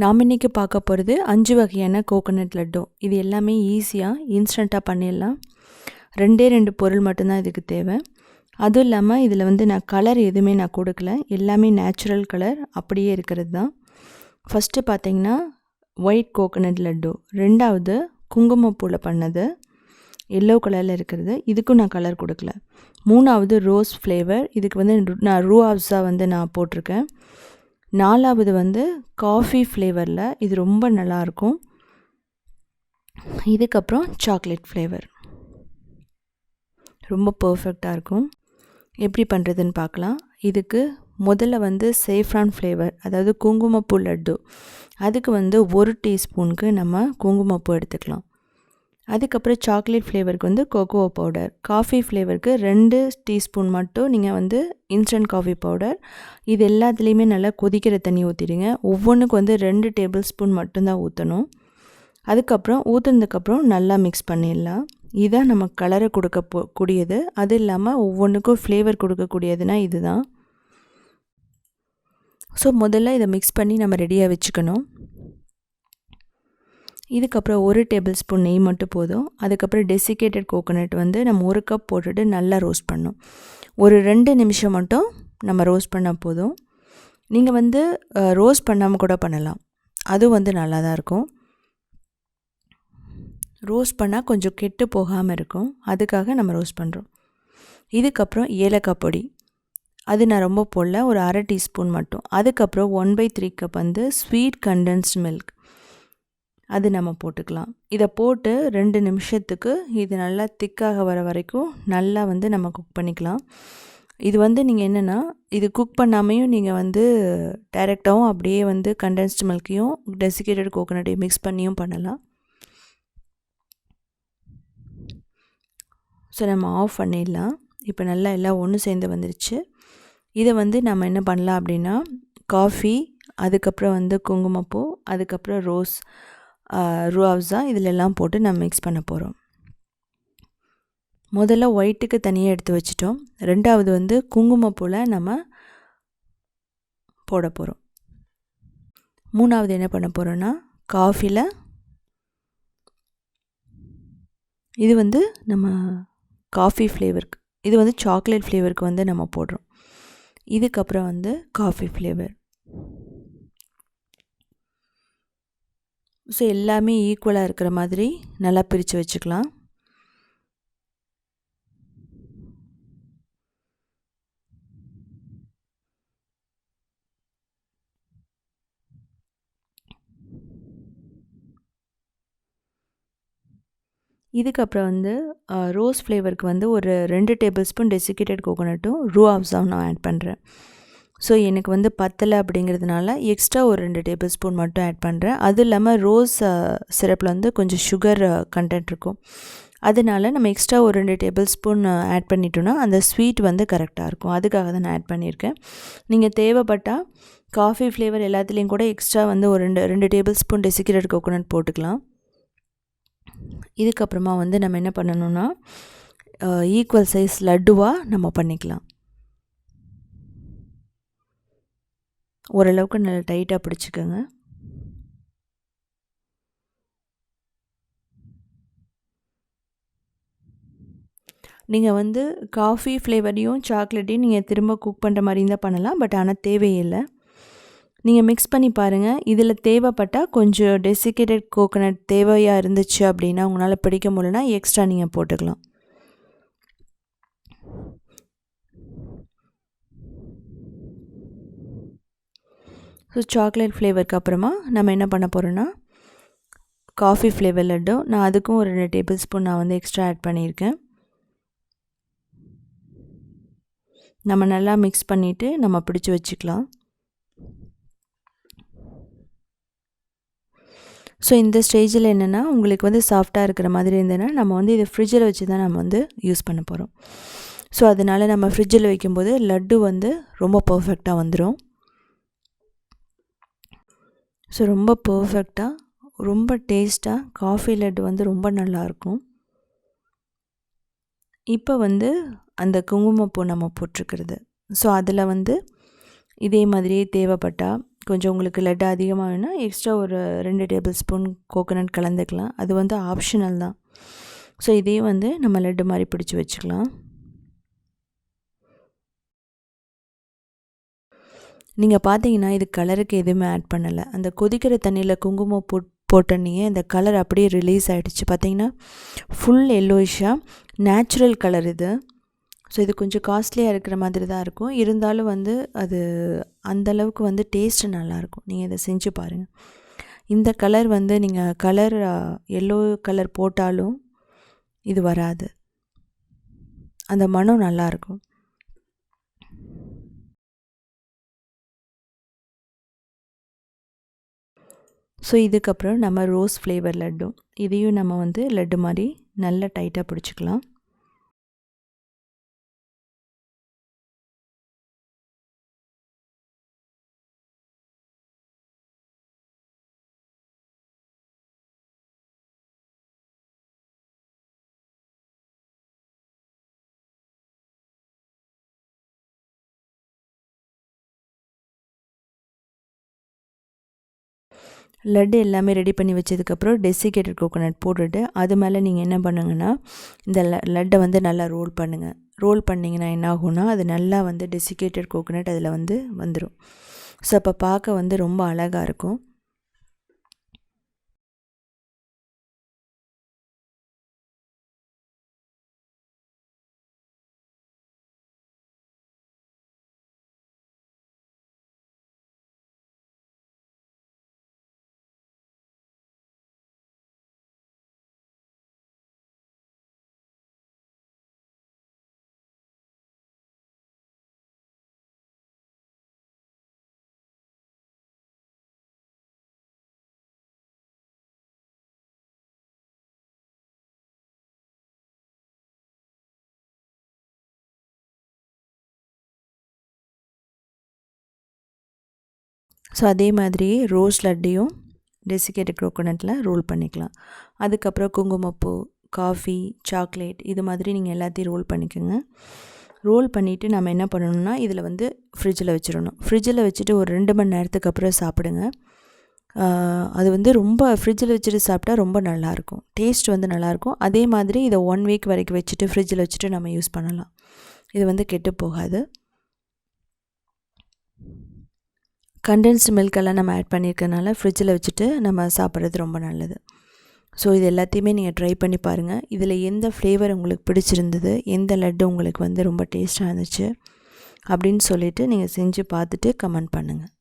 நாம் இன்றைக்கி பார்க்க போகிறது 5 வகையான கோகோனட் லட்டு. இது எல்லாமே ஈஸியாக இன்ஸ்டண்ட்டாக பண்ணிடலாம். 2 பொருள் மட்டும்தான் இதுக்கு தேவை. அதுவும் இல்லாமல் இதில் நான் கலர் எதுவுமே நான் கொடுக்கல, எல்லாமே நேச்சுரல் கலர் அப்படியே இருக்கிறது தான். ஃபஸ்ட்டு பார்த்திங்கன்னா ஒயிட் கோகோனட் லட்டு, 2வது குங்குமப்பூவில் பண்ணது எல்லோ கலரில் இருக்கிறது, இதுக்கும் நான் கலர் கொடுக்கல. 3வது ரோஸ் ஃப்ளேவர், இதுக்கு நான் ரூ ஆஃப்ஸா நான் போட்டிருக்கேன். 4வது காஃபி ஃப்ளேவரில், இது ரொம்ப நல்லாயிருக்கும். இதுக்கப்புறம் சாக்லேட் ஃப்ளேவர் ரொம்ப பர்ஃபெக்டாக இருக்கும். எப்படி பண்ணுறதுன்னு பார்க்கலாம். இதுக்கு முதல்ல சேஃப்ரான் ஃப்ளேவர், அதாவது குங்குமப்பூ லட்டு, அதுக்கு 1 டீஸ்பூனுக்கு நம்ம குங்குமப்பூ எடுத்துக்கலாம். அதுக்கப்புறம் சாக்லேட் ஃப்ளேவருக்கு கோகோ பவுடர், காஃபி ஃப்ளேவருக்கு 2 டீஸ்பூன் மட்டும் நீங்கள் இன்ஸ்டன்ட் காஃபி பவுடர். இது எல்லாத்துலேயுமே நல்லா கொதிக்கிற தண்ணி ஊற்றிடுங்க. ஒவ்வொன்றுக்கு 2 டேபிள் ஸ்பூன் மட்டும்தான் ஊற்றணும். அதுக்கப்புறம் ஊற்றுனதுக்கப்புறம் நல்லா மிக்ஸ் பண்ணிடலாம். இதான் நம்ம கலரை கூடியது. அது இல்லாமல் ஒவ்வொன்றுக்கும் ஃப்ளேவர் கொடுக்கக்கூடியதுன்னா இதுதான். ஸோ முதல்ல இதை மிக்ஸ் பண்ணி நம்ம ரெடியாக வச்சுக்கணும். இதுக்கப்புறம் 1 டேபிள் ஸ்பூன் நெய் மட்டும் போதும். அதுக்கப்புறம் டெசிகேட்டட் கோகோனட் நம்ம 1 கப் போட்டுட்டு நல்லா ரோஸ்ட் பண்ணணும். ஒரு 2 நிமிஷம் மட்டும் நம்ம ரோஸ்ட் பண்ணால் போதும். நீங்கள் ரோஸ்ட் பண்ணாமல் கூட பண்ணலாம், அதுவும் நல்லா தான் இருக்கும். ரோஸ்ட் பண்ணால் கொஞ்சம் கெட்டு போகாமல் இருக்கும், அதுக்காக நம்ம ரோஸ்ட் பண்ணுறோம். இதுக்கப்புறம் ஏலக்காய் பொடி, அது நான் ரொம்ப போடல, ஒரு 1/2 டீஸ்பூன் மட்டும். அதுக்கப்புறம் 1/3 கப் ஸ்வீட் கண்டென்ஸ்ட் மில்க், அது நம்ம போட்டுக்கலாம். இதை போட்டு 2 நிமிஷத்துக்கு இது நல்லா திக்காக வர வரைக்கும் நல்லா நம்ம குக் பண்ணிக்கலாம். இது நீங்கள் என்னென்னா, இது குக் பண்ணாமையும் நீங்கள் டைரெக்டாகவும் அப்படியே கண்டென்ஸ்டு மில்க்கையும் டெசிகேட்டட் கோகோனட்டையும் மிக்ஸ் பண்ணியும் பண்ணலாம். ஸோ நம்ம ஆஃப் பண்ணிடலாம். இப்போ நல்லா எல்லாம் ஒன்று சேர்ந்து வந்துருச்சு. இதை நம்ம என்ன பண்ணலாம் அப்படின்னா, காஃபி, அதுக்கப்புறம் குங்குமப்பூ, அதுக்கப்புறம் ரோஸ், ரூ ஆஃப்ஸா, இதிலெல்லாம் போட்டு நம்ம மிக்ஸ் பண்ண போகிறோம். முதல்ல ஒயிட்டுக்கு தனியாக எடுத்து வச்சிட்டோம். 2வது குங்குமப்பூவில் நம்ம போட போகிறோம். 3வது என்ன பண்ண போகிறோன்னா, காஃபியில் இது நம்ம காஃபி ஃப்ளேவருக்கு, இது சாக்லேட் ஃப்ளேவருக்கு நம்ம போடுறோம். இதுக்கப்புறம் காஃபி ஃப்ளேவர். ஸோ எல்லாமே ஈக்குவலாக இருக்கிற மாதிரி நல்லா பிரித்து வச்சுக்கலாம். இதுக்கப்புறம் ரோஸ் ஃப்ளேவருக்கு ஒரு 2 டேபிள் ஸ்பூன் டெசிகேட்டட் கோகோனட்டும் ரூ ஆஃப்ஸாவும் நான் ஆட் பண்ணுறேன். ஸோ எனக்கு பத்தலை அப்படிங்கிறதுனால எக்ஸ்ட்ரா ஒரு 2 டேபிள் ஸ்பூன் மட்டும் ஆட் பண்ணுறேன். அது இல்லாமல் ரோஸ் சிரப்பில் கொஞ்சம் சுகர் கண்டென்ட் இருக்கும், அதனால நம்ம எக்ஸ்ட்ரா ஒரு 2 டேபிள் ஸ்பூன் ஆட் பண்ணிட்டோன்னா அந்த ஸ்வீட் கரெக்டாக இருக்கும். அதுக்காக தான் நான் ஆட் பண்ணியிருக்கேன். நீங்கள் தேவைப்பட்டால் காஃபி ஃப்ளேவர் எல்லாத்துலேயும் கூட எக்ஸ்ட்ரா ஒரு 2 டேபிள் ஸ்பூன் டெசிகேட்டட் கோகோனட் போட்டுக்கலாம். இதுக்கப்புறமா நம்ம என்ன பண்ணணும்னா, ஈக்குவல் சைஸ் லட்டுவாக நம்ம பண்ணிக்கலாம். ஓரளவுக்கு நல்லா டைட்டாக பிடிச்சிக்கோங்க. நீங்கள் காஃபி ஃப்ளேவரையும் சாக்லேட்டையும் நீங்கள் திரும்ப குக் பண்ணுற மாதிரி இருந்தால் பண்ணலாம், பட் ஆனால் தேவையில்லை. நீங்கள் மிக்ஸ் பண்ணி பாருங்கள். இதில் தேவைப்பட்டால் கொஞ்சம் டெசிகேட்டட் கோகோனட் தேவையாக இருந்துச்சு அப்படின்னா, உங்களால் பிடிக்க முடியலனா எக்ஸ்ட்ரா நீங்கள் போட்டுக்கலாம். ஸோ சாக்லேட் ஃப்ளேவருக்கு அப்புறமா நம்ம என்ன பண்ண போகிறோன்னா, காஃபி ஃப்ளேவர் லட்டு, நான் அதுக்கும் ஒரு 2 டேபிள் ஸ்பூன் நான் எக்ஸ்ட்ரா ஆட் பண்ணியிருக்கேன். நம்ம நல்லா மிக்ஸ் பண்ணிவிட்டு நம்ம பிடிச்சி வச்சுக்கலாம். ஸோ இந்த ஸ்டேஜில் என்னென்னா, உங்களுக்கு சாஃப்டாக இருக்கிற மாதிரி இருந்ததுன்னா நம்ம இதை ஃப்ரிட்ஜில் வச்சு தான் நம்ம யூஸ் பண்ண போகிறோம். ஸோ அதனால் நம்ம ஃப்ரிட்ஜில் வைக்கும்போது லட்டு ரொம்ப பர்ஃபெக்டாக வந்துடும். ஸோ ரொம்ப பர்ஃபெக்டாக, ரொம்ப டேஸ்ட்டாக காஃபி லட்டு ரொம்ப நல்லாயிருக்கும். இப்போ அந்த குங்குமப்பூ நம்ம போட்டிருக்கிறது, ஸோ அதில் இதே மாதிரியே தேவைப்பட்டால் கொஞ்சம் உங்களுக்கு லட்டு அதிகமாக வேணும்னா எக்ஸ்ட்ரா ஒரு 2 டேபிள் ஸ்பூன் கோகோனட் கலந்துக்கலாம். அது வந்து ஆப்ஷனல் தான். ஸோ இதையும் வந்து நம்ம லட்டு மாதிரி பிடிச்சி வச்சுக்கலாம். நீங்கள் பார்த்தீங்கன்னா இது கலருக்கு எதுவுமே ஆட் பண்ணலை. அந்த கொதிக்கிற தண்ணியில் குங்குமம் போட்டோன்னே அந்த கலர் அப்படியே ரிலீஸ் ஆகிடுச்சு. பார்த்தீங்கன்னா ஃபுல் எல்லோயிஷாக நேச்சுரல் கலர் இது. ஸோ இது கொஞ்சம் காஸ்ட்லியாக இருக்கிற மாதிரி தான் இருக்கும். இருந்தாலும் வந்து அது அந்தளவுக்கு வந்து டேஸ்ட்டு நல்லாயிருக்கும். நீங்கள் இதை செஞ்சு பாருங்கள். இந்த கலர் வந்து நீங்கள் கலர் எல்லோ கலர் போட்டாலும் இது வராது. அந்த மனம் நல்லாயிருக்கும். ஸோ இதுக்கப்புறம் நம்ம ரோஸ் ஃப்ளேவர் லட்டு, இதையும் நம்ம வந்து லட்டு மாதிரி நல்லா டைட்டாக பிடிச்சிக்கலாம். லட்டு எல்லாமே ரெடி பண்ணி வச்சதுக்கப்புறம் டெசிகேட்டட் கோகோனட் போட்டுட்டு அது மேலே நீங்கள் என்ன பண்ணுங்கன்னா இந்த லட்டை வந்து நல்லா ரோல் பண்ணுங்கள். ரோல் பண்ணிங்கன்னா என்ன ஆகும்னா அது நல்லா வந்து டெசிகேட்டட் கோகோனட் அதில் வந்து வந்துடும். ஸோ அப்போ பார்க்க வந்து ரொம்ப அழகாக இருக்கும். ஸோ அதே மாதிரி ரோஸ் லட்டையும் டெசிகேட்டட் கோகோனட்டில் ரோல் பண்ணிக்கலாம். அதுக்கப்புறம் குங்குமப்பூ, காஃபி, சாக்லேட் இது மாதிரி நீங்கள் எல்லாத்தையும் ரோல் பண்ணிக்கோங்க. ரோல் பண்ணிவிட்டு நம்ம என்ன பண்ணணும்னா இதில் வந்து ஃப்ரிட்ஜில் வச்சிடணும். ஃப்ரிட்ஜில் வச்சுட்டு ஒரு 2 மணி நேரத்துக்கு அப்புறம் சாப்பிடுங்க. அது வந்து ரொம்ப ஃப்ரிட்ஜில் வச்சுட்டு சாப்பிட்டா ரொம்ப நல்லாயிருக்கும். டேஸ்ட் வந்து நல்லாயிருக்கும். அதே மாதிரி இதை 1 வீக் வரைக்கும் வச்சுட்டு ஃப்ரிட்ஜில் வச்சுட்டு நம்ம யூஸ் பண்ணலாம். இது வந்து கெட்டு போகாது. கண்டென்ஸ்டு மில்கெல்லாம் நம்ம ஆட் பண்ணியிருக்கனால ஃப்ரிட்ஜில் வச்சுட்டு நம்ம சாப்பிட்றது ரொம்ப நல்லது. ஸோ இது எல்லாத்தையுமே நீங்கள் ட்ரை பண்ணி பாருங்கள். இதில் எந்த ஃப்ளேவர் உங்களுக்கு பிடிச்சிருந்தது, எந்த லட்டு உங்களுக்கு வந்து ரொம்ப டேஸ்ட்டாக இருந்துச்சு அப்படின்னு சொல்லிவிட்டு நீங்கள் செஞ்சு பார்த்துட்டு கமெண்ட் பண்ணுங்கள்.